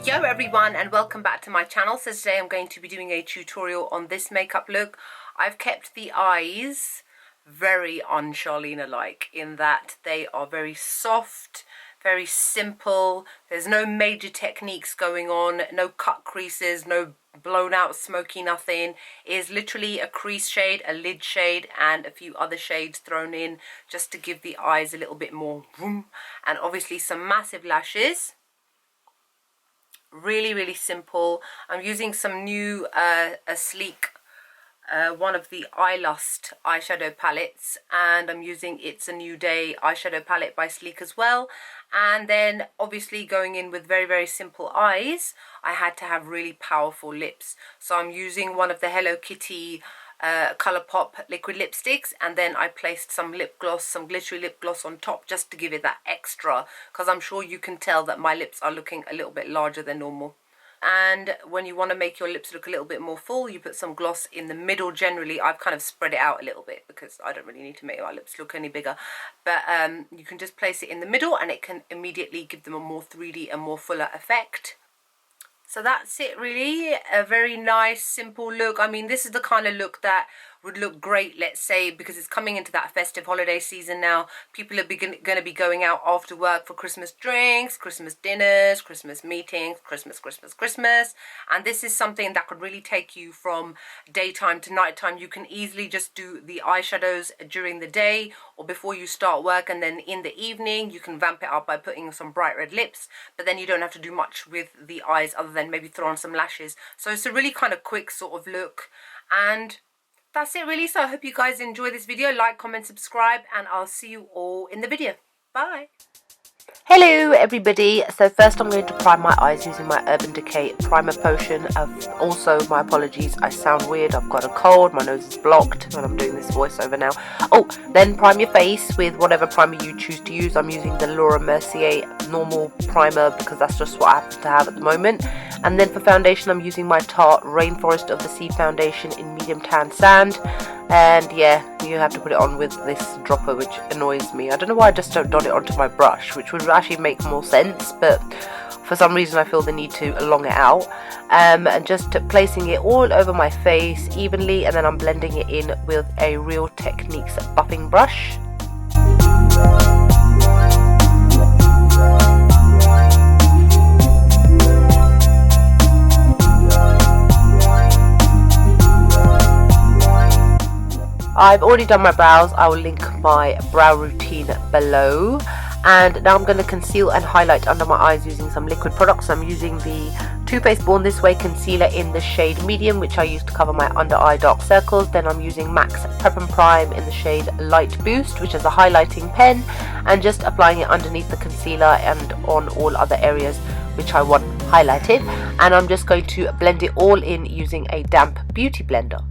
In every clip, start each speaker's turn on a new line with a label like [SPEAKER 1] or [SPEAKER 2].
[SPEAKER 1] Yo everyone, and welcome back to my channel. So today I'm going to be doing a tutorial on this makeup look. I've kept the eyes very un-Charlene-like in that they are very soft, very simple. There's no major techniques going on, no cut creases, no blown out smoky nothing. It is literally a crease shade, a lid shade, and a few other shades thrown in just to give the eyes a little bit more vroom. And obviously some massive lashes. Really simple. I'm using some new a sleek one of the Eyelust eyeshadow palettes, and I'm using It's a New Day eyeshadow palette by Sleek as well. And then obviously going in with very simple eyes, I had to have really powerful lips, so I'm using one of the Hello Kitty Colourpop liquid lipsticks, and then I placed some lip gloss, some glittery lip gloss on top just to give it that extra, because I'm sure you can tell that my lips are looking a little bit larger than normal. And when you want to make your lips look a little bit more full, you put some gloss in the middle. Generally I've kind of spread it out a little bit because I don't really need to make my lips look any bigger, but you can just place it in the middle and it can immediately give them a more 3D and more fuller effect. So that's it really, a very nice simple look. I mean, this is the kind of look that would look great, let's say, because it's coming into that festive holiday season now. People are going to be going out after work for Christmas drinks, Christmas dinners, Christmas meetings, Christmas. And this is something that could really take you from daytime to nighttime. You can easily just do the eyeshadows during the day or before you start work, and then in the evening you can vamp it up by putting some bright red lips, but then you don't have to do much with the eyes other than maybe throw on some lashes. So it's a really kind of quick sort of look, and that's it really. So I hope you guys enjoy this video. Like, comment, subscribe, and I'll see you all in the video. Bye.
[SPEAKER 2] Hello everybody. So first I'm going to prime my eyes using my Urban Decay primer potion. Also, my apologies, I sound weird, I've got a cold, my nose is blocked and I'm doing this voiceover now. Oh, then prime your face with whatever primer you choose to use. I'm using the Mercier normal primer because that's just what I happen to have at the moment. And then for foundation I'm using my Tarte Rainforest of the Sea foundation in medium tan sand. And yeah, you have to put it on with this dropper, which annoys me. I don't know why I just don't dot it onto my brush, which would actually make more sense, but for some reason I feel the need to long it out. And just placing it all over my face evenly, and then I'm blending it in with a Real Techniques buffing brush. I've already done my brows. I will link my brow routine below. And now I'm going to conceal and highlight under my eyes using some liquid products. I'm using the Too Faced Born This Way concealer in the shade medium, which I use to cover my under eye dark circles. Then I'm using MAC's Prep and Prime in the shade Light Boost, which is a highlighting pen, and just applying it underneath the concealer and on all other areas which I want highlighted. And I'm just going to blend it all in using a damp beauty blender.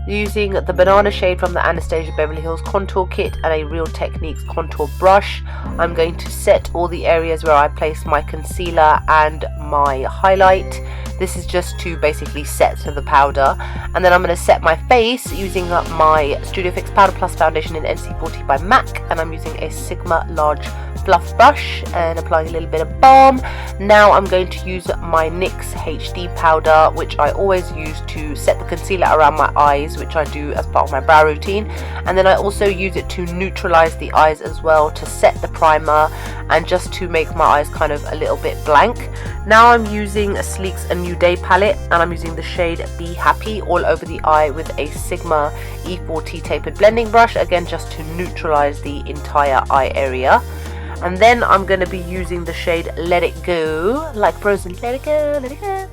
[SPEAKER 2] Using the banana shade from the Anastasia Beverly Hills contour kit and a Real Techniques contour brush, I'm going to set all the areas where I place my concealer and my highlight. This is just to basically set the powder, and then I'm going to set my face using my Studio Fix Powder Plus foundation in NC40 by MAC, and I'm using a Sigma large fluff brush and applying a little bit of balm. Now I'm going to use my NYX HD powder, which I always use to set the concealer around my eyes, which I do as part of my brow routine, and then I also use it to neutralize the eyes as well, to set the primer and just to make my eyes kind of a little bit blank. Now I'm using a Sleek's A New Day palette, and I'm using the shade Be Happy all over the eye with a Sigma E40 tapered blending brush, again just to neutralize the entire eye area. And then I'm going to be using the shade Let It Go, like Frozen, let it go, let it go.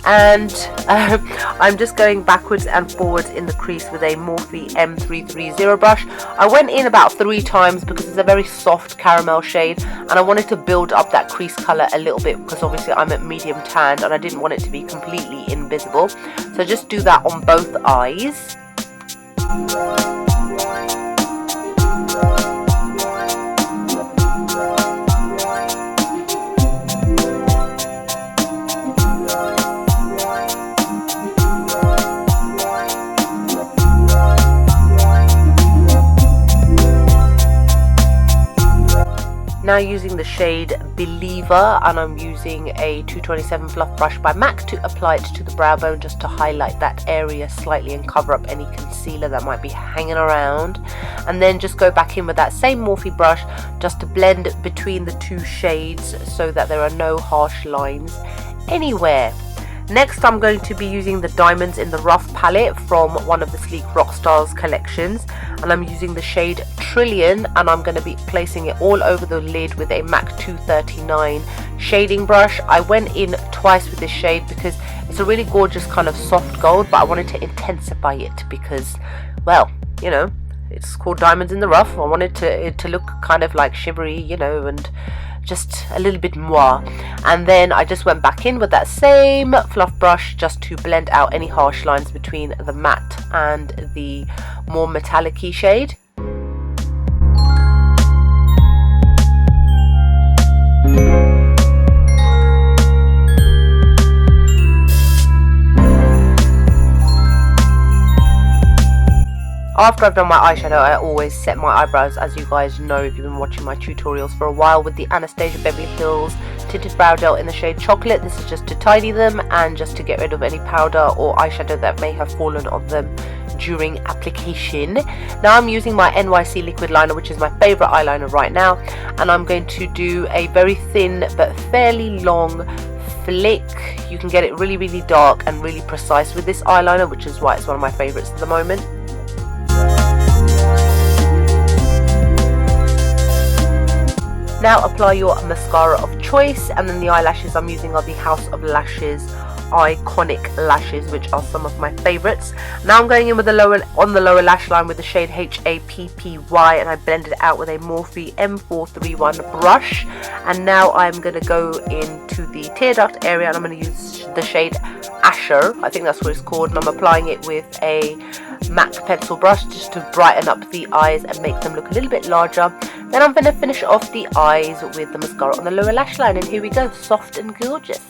[SPEAKER 2] And I'm just going backwards and forwards in the crease with a Morphe M330 brush. I went in about 3 times because it's a very soft caramel shade, and I wanted to build up that crease colour a little bit because obviously I'm at medium tanned and I didn't want it to be completely invisible. So just do that on both eyes. Now using the shade Believer, and I'm using a 227 fluff brush by MAC to apply it to the brow bone, just to highlight that area slightly and cover up any concealer that might be hanging around. And then just go back in with that same Morphe brush just to blend between the two shades so that there are no harsh lines anywhere. Next, I'm going to be using the Diamonds in the Rough palette from one of the Sleek Rockstars collections, and I'm using the shade Trillion, and I'm going to be placing it all over the lid with a MAC 239 shading brush. I went in twice with this shade because it's a really gorgeous kind of soft gold, but I wanted to intensify it because, well, you know, it's called Diamonds in the Rough. I wanted it to look kind of like shimmery, you know, and just a little bit more. And then I just went back in with that same fluff brush just to blend out any harsh lines between the matte and the more metallic-y shade. After I've done my eyeshadow, I always set my eyebrows, as you guys know if you've been watching my tutorials for a while, with the Anastasia Beverly Hills Tinted Brow Gel in the shade Chocolate. This is just to tidy them and just to get rid of any powder or eyeshadow that may have fallen on them during application. Now I'm using my NYC liquid liner, which is my favourite eyeliner right now, and I'm going to do a very thin but fairly long flick. You can get it really, really dark and really precise with this eyeliner, which is why it's one of my favourites at the moment. Now apply your mascara of choice, and then the eyelashes I'm using are the House of Lashes Iconic Lashes, which are some of my favourites. Now I'm going in with the lower lash line with the shade HAPPY, and I blended it out with a Morphe M431 brush. And now I'm going to go into the tear duct area, and I'm going to use the shade Asher, I think that's what it's called, and I'm applying it with a MAC pencil brush just to brighten up the eyes and make them look a little bit larger. Then I'm going to finish off the eyes with the mascara on the lower lash line, and here we go, soft and gorgeous.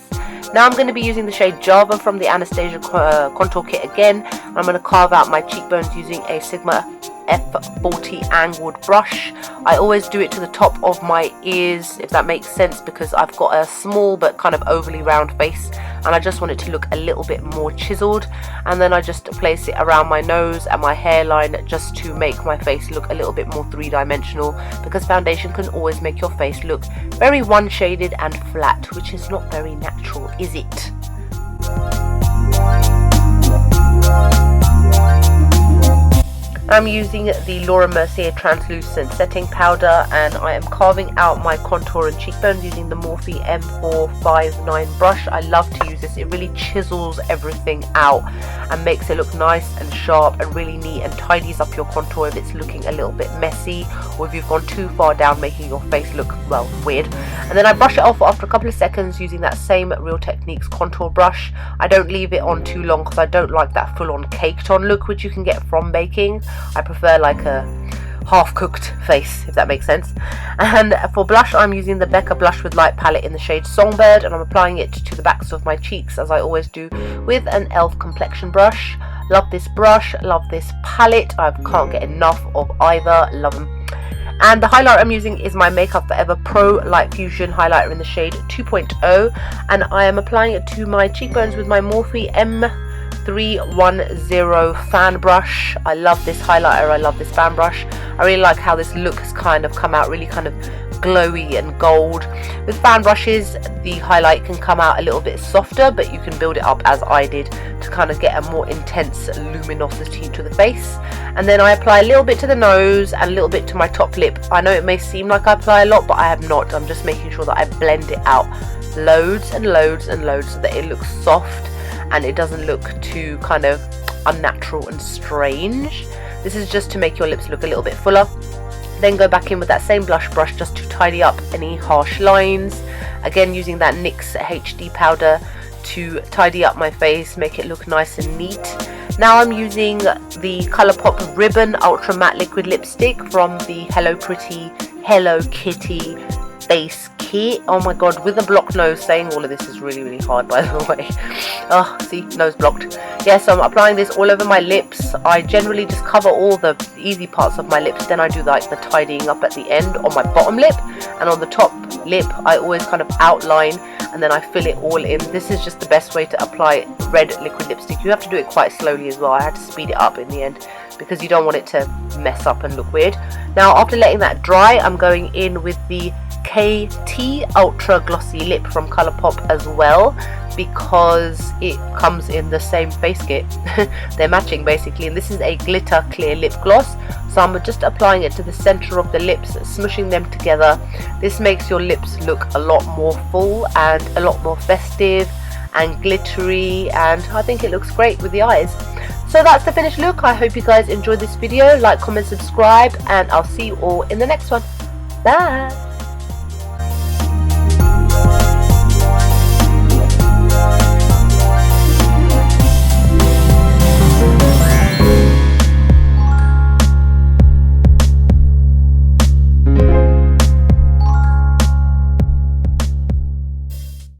[SPEAKER 2] Now I'm going to be using the shade Java from the Anastasia contour kit again. I'm going to carve out my cheekbones using a Sigma F40 angled brush. I always do it to the top of my ears, if that makes sense, because I've got a small but kind of overly round face, and I just want it to look a little bit more chiseled. And then I just place it around my nose and my hairline just to make my face look a little bit more three-dimensional, because foundation can always make your face look very one-shaded and flat, which is not very natural, is it? I'm using the Laura Mercier translucent setting powder, and I am carving out my contour and cheekbones using the Morphe M459 brush. I love to use this. It really chisels everything out and makes it look nice and sharp and really neat, and tidies up your contour if it's looking a little bit messy or if you've gone too far down making your face look, well, weird. And then I brush it off after a couple of seconds using that same Real Techniques contour brush. I don't leave it on too long because I don't like that full-on caked on look which you can get from baking. I prefer like a half-cooked face, if that makes sense. And for blush, I'm using the Becca Blush with Light palette in the shade Songbird, and I'm applying it to the backs of my cheeks, as I always do, with an e.l.f. complexion brush. Love this brush, love this palette. I can't get enough of either, love them. And the highlighter I'm using is my Makeup Forever Pro Light Fusion highlighter in the shade 2.0, and I am applying it to my cheekbones with my Morphe M310 fan brush. I love this highlighter, I love this fan brush. I really like how this look has kind of come out really kind of glowy and gold. With fan brushes, the highlight can come out a little bit softer, but you can build it up as I did to kind of get a more intense luminosity to the face. And then I apply a little bit to the nose and a little bit to my top lip. I know it may seem like I apply a lot, but I have not. I'm just making sure that I blend it out loads and loads and loads so that it looks soft and it doesn't look too kind of unnatural and strange. This is just to make your lips look a little bit fuller. Then go back in with that same blush brush just to tidy up any harsh lines. Again, using that NYX HD powder to tidy up my face, make it look nice and neat. Now I'm using the Colourpop Ribbon Ultra Matte Liquid Lipstick from the Hello Kitty Face here. Oh my god, with a blocked nose, saying all of this is really, really hard, by the way. Oh, see, nose blocked. Yeah, so I'm applying this all over my lips. I generally just cover all the easy parts of my lips, then I do like the tidying up at the end on my bottom lip, and on the top lip I always kind of outline and then I fill it all in. This is just the best way to apply red liquid lipstick. You have to do it quite slowly as well. I had to speed it up in the end because you don't want it to mess up and look weird. Now after letting that dry, I'm going in with the KT Ultra Glossy Lip from Colourpop as well, because it comes in the same face kit. They're matching basically, and this is a glitter clear lip gloss. So I'm just applying it to the center of the lips, smushing them together. This makes your lips look a lot more full and a lot more festive and glittery, and I think it looks great with the eyes. So that's the finished look. I hope you guys enjoyed this video. Like, comment, subscribe, and I'll see you all in the next one. Bye!